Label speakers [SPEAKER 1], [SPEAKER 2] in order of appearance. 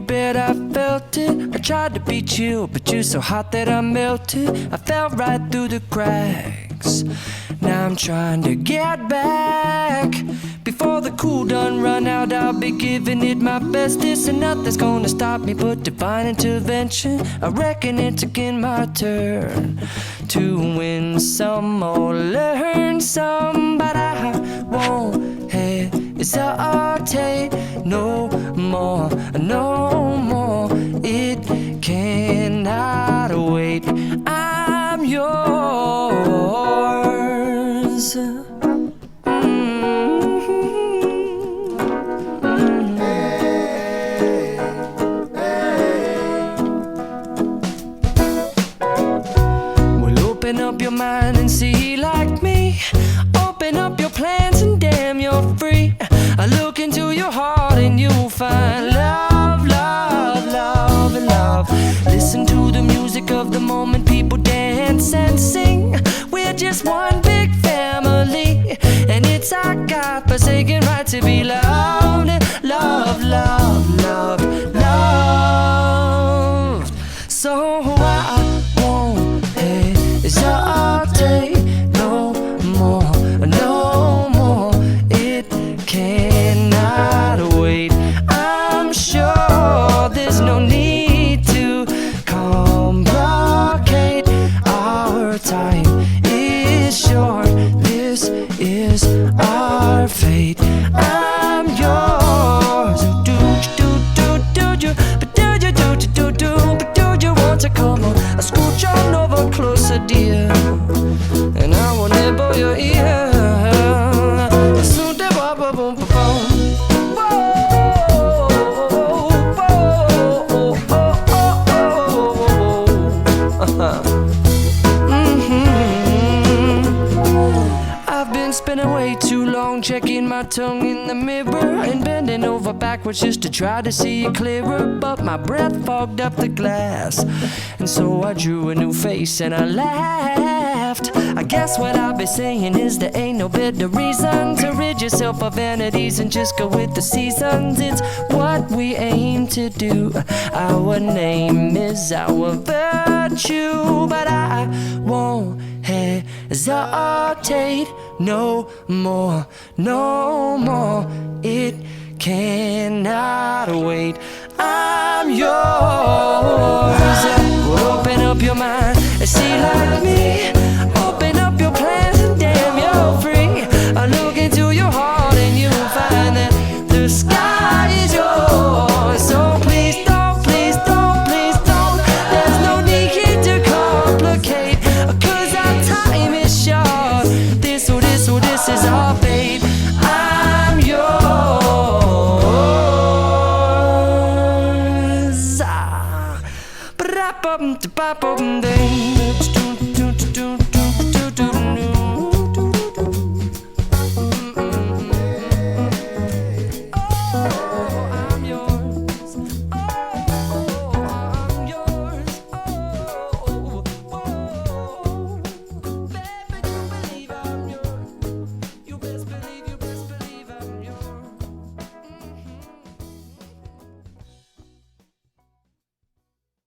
[SPEAKER 1] you bet I felt it. I tried to be chill, but you're so hot that I melted. I fell right through the cracks. Now I'm trying to get back. Before the cool done run out, I'll be giving it my bestest, and nothing's gonna stop me but divine intervention. I reckon it's again my turn to win some or learn some, but I won't hesitate no more, no more. It cannot wait. I'm yours. Open up your mind and see like me. Open up your plans and damn, you're free. I look into your heart and you'll find love, love, love, and love. Listen to the music of the moment, people dance and sing. We're just one big family, and it's our God-forsaken right to be loved. Love, love, love, loved. So I won't hesitate no more, no more. It cannot wait. I'm sure there's no need to complicate. Our time is short. This is our fate. I'm yours. Do you, but do you, but do you want to come on? I scooch on over closer, dear, and I will nibble your ear. So da ba ba boom ba boom. I've been spending way too long checking my tongue in the mirror and bending over backwards just to try to see it clearer, but my breath fogged up the glass, and so I drew a new face and I laughed. I guess what I'll be saying is there ain't no better reason to rid yourself of vanities and just go with the seasons. It's what we aim to do. Our name is our virtue, but I won't hesitate no more, no more. It cannot wait. I'm yours. Open up your mind and see like me. Open up your plans and damn, you're free. I look into your heart and you'll find that the sky is yours. So please don't, please don't, please don't. There's no need to complicate, 'cause our time is short. This is our fate. I'm yours. Ba-da-bum-da-ba-bum-ding.